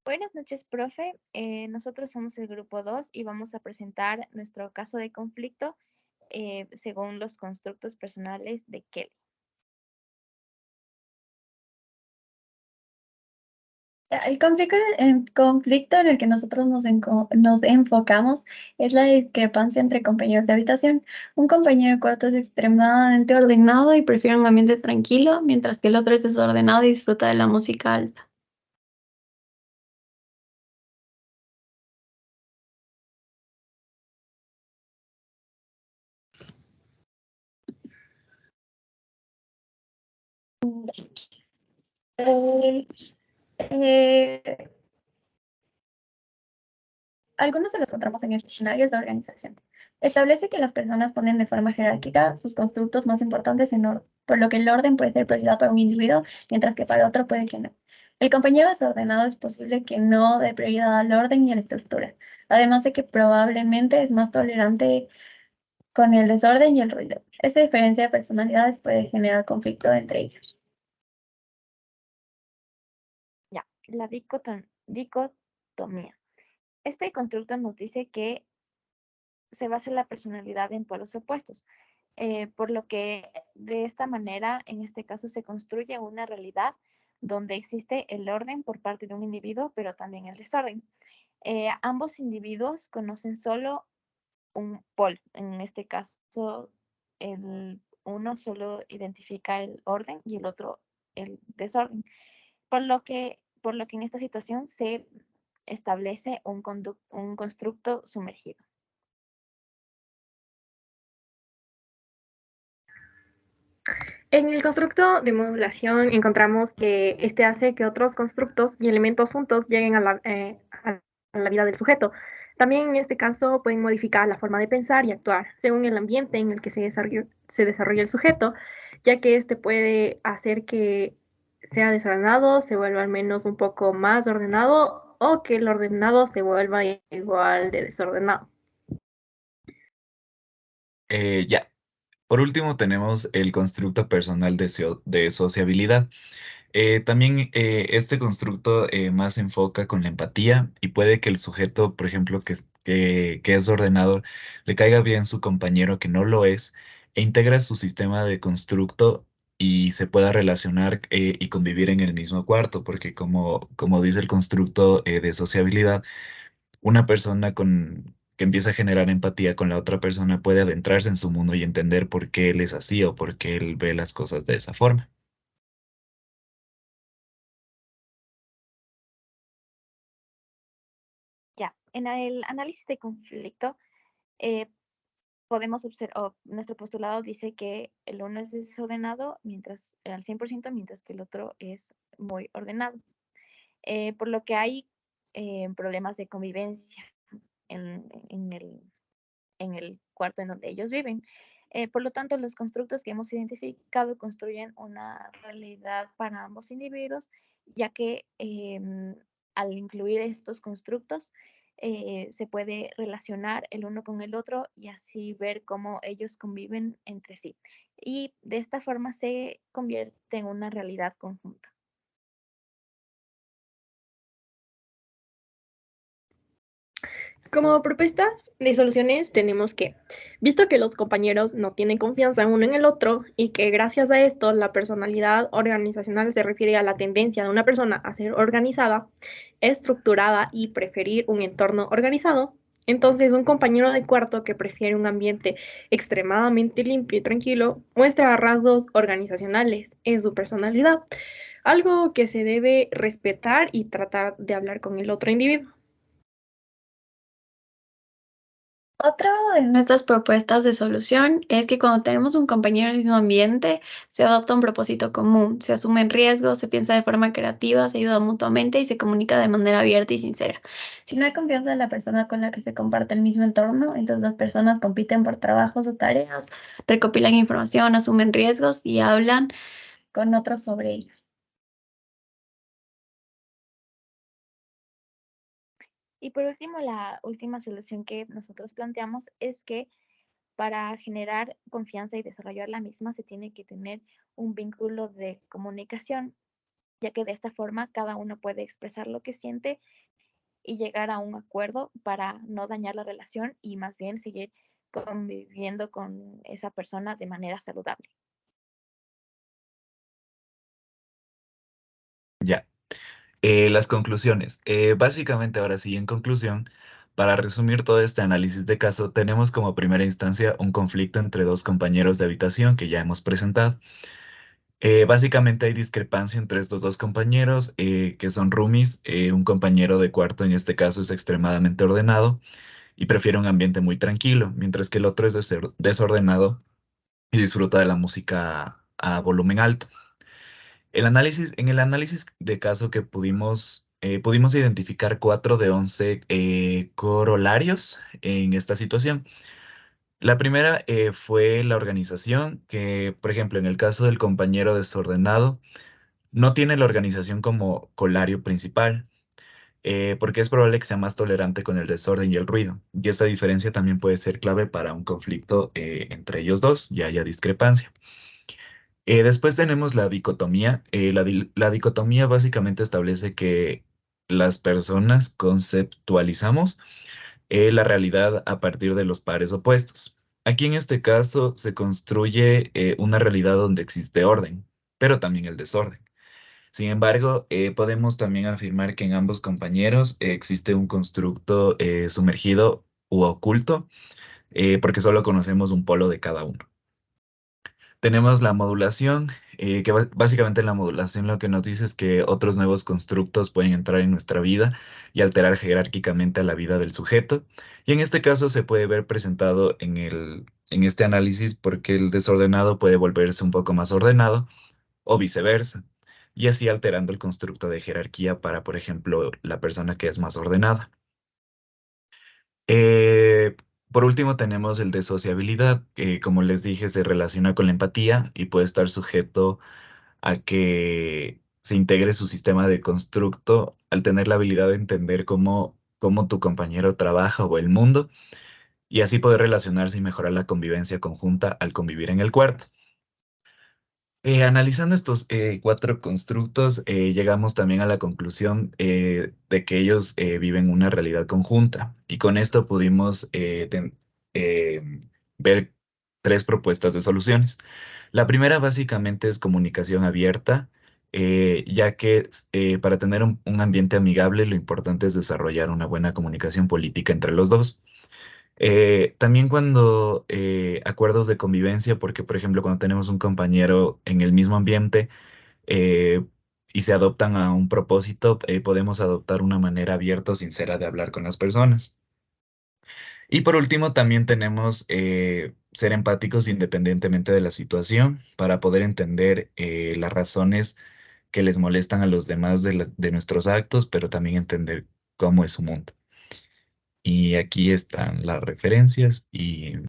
Buenas noches, profe. Nosotros somos el grupo 2 y vamos a presentar nuestro caso de conflicto según los constructos personales de Kelly. El conflicto en el que nosotros nos enfocamos es la discrepancia entre compañeros de habitación. Un compañero de cuarto es extremadamente ordenado y prefiere un ambiente tranquilo, mientras que el otro es desordenado y disfruta de la música alta. Eh, eh, Algunos de los encontramos en escenarios de organización. Establece que las personas ponen de forma jerárquica sus constructos más importantes en orden, por lo que el orden puede ser prioridad para un individuo, mientras que para otro puede que no. El compañero desordenado es posible que no dé prioridad al orden y a la estructura, además de que probablemente es más tolerante con el desorden y el ruido. Esta diferencia de personalidades puede generar conflicto entre ellos. Ya, la dicotomía. Este constructo nos dice que se basa en la personalidad en polos opuestos, por lo que de esta manera, en este caso, se construye una realidad donde existe el orden por parte de un individuo, pero también el desorden. Ambos individuos conocen solo un polo. En este caso, el uno solo identifica el orden y el otro el desorden. Por lo que en esta situación se establece un constructo sumergido. En el constructo de modulación encontramos que este hace que otros constructos y elementos juntos lleguen a la vida del sujeto. También en este caso pueden modificar la forma de pensar y actuar según el ambiente en el que se desarrolla el sujeto, ya que este puede hacer que sea desordenado, se vuelva al menos un poco más ordenado o que el ordenado se vuelva igual de desordenado. Ya. Por último, tenemos el constructo personal de sociabilidad. También este constructo más se enfoca con la empatía y puede que el sujeto, por ejemplo, que es ordenado, le caiga bien su compañero que no lo es e integra su sistema de constructo y se pueda relacionar y convivir en el mismo cuarto, porque como dice el constructo de sociabilidad, una persona que empieza a generar empatía con la otra persona puede adentrarse en su mundo y entender por qué él es así o por qué él ve las cosas de esa forma. Ya, en el análisis de conflicto, eh, podemos observar, nuestro postulado dice que el uno es desordenado al 100%, mientras que el otro es muy ordenado. Por lo que hay problemas de convivencia en el cuarto en donde ellos viven. Por lo tanto, los constructos que hemos identificado construyen una realidad para ambos individuos, ya que al incluir estos constructos se puede relacionar el uno con el otro y así ver cómo ellos conviven entre sí. Y de esta forma se convierte en una realidad conjunta. Como propuestas de soluciones tenemos que, visto que los compañeros no tienen confianza uno en el otro y que gracias a esto la personalidad organizacional se refiere a la tendencia de una persona a ser organizada, estructurada y preferir un entorno organizado, entonces un compañero de cuarto que prefiere un ambiente extremadamente limpio y tranquilo muestra rasgos organizacionales en su personalidad, algo que se debe respetar y tratar de hablar con el otro individuo. Otra de nuestras propuestas de solución es que cuando tenemos un compañero en el mismo ambiente, se adopta un propósito común, se asumen riesgos, se piensa de forma creativa, se ayuda mutuamente y se comunica de manera abierta y sincera. Si no hay confianza en la persona con la que se comparte el mismo entorno, entonces las personas compiten por trabajos o tareas, recopilan información, asumen riesgos y hablan con otros sobre ello. Y por último, la última solución que nosotros planteamos es que para generar confianza y desarrollar la misma se tiene que tener un vínculo de comunicación ya que de esta forma cada uno puede expresar lo que siente y llegar a un acuerdo para no dañar la relación y más bien seguir conviviendo con esa persona de manera saludable. Ya. Las conclusiones. Básicamente, ahora sí, en conclusión, para resumir todo este análisis de caso, tenemos como primera instancia un conflicto entre dos compañeros de habitación que ya hemos presentado. Básicamente hay discrepancia entre estos dos compañeros que son roomies. Un compañero de cuarto en este caso es extremadamente ordenado y prefiere un ambiente muy tranquilo, mientras que el otro es desordenado y disfruta de la música a volumen alto. En el análisis de caso que pudimos identificar 4 de 11 corolarios en esta situación. La primera fue la organización, que por ejemplo en el caso del compañero desordenado, no tiene la organización como colario principal, porque es probable que sea más tolerante con el desorden y el ruido. Y esta diferencia también puede ser clave para un conflicto entre ellos dos y haya discrepancia. Después tenemos la dicotomía. La dicotomía básicamente establece que las personas conceptualizamos la realidad a partir de los pares opuestos. Aquí en este caso se construye una realidad donde existe orden, pero también el desorden. Sin embargo, podemos también afirmar que en ambos compañeros existe un constructo sumergido u oculto, porque solo conocemos un polo de cada uno. Tenemos la modulación, que básicamente la modulación lo que nos dice es que otros nuevos constructos pueden entrar en nuestra vida y alterar jerárquicamente a la vida del sujeto. Y en este caso se puede ver presentado en este análisis porque el desordenado puede volverse un poco más ordenado o viceversa, y así alterando el constructo de jerarquía para, por ejemplo, la persona que es más ordenada. Eh, por último, tenemos el de sociabilidad, que como les dije, se relaciona con la empatía y puede estar sujeto a que se integre su sistema de constructo al tener la habilidad de entender cómo tu compañero trabaja o el mundo y así poder relacionarse y mejorar la convivencia conjunta al convivir en el cuarto. Analizando estos 4 constructos, llegamos también a la conclusión de que ellos viven una realidad conjunta y con esto pudimos eh, ver 3 propuestas de soluciones. La primera básicamente es comunicación abierta, ya que para tener un ambiente amigable lo importante es desarrollar una buena comunicación política entre los dos. También cuando acuerdos de convivencia, porque por ejemplo cuando tenemos un compañero en el mismo ambiente eh, y se adoptan a un propósito, podemos adoptar una manera abierta o sincera de hablar con las personas. Y por último también tenemos ser empáticos independientemente de la situación para poder entender las razones que les molestan a los demás de nuestros actos, pero también entender cómo es su mundo. Y aquí están las referencias y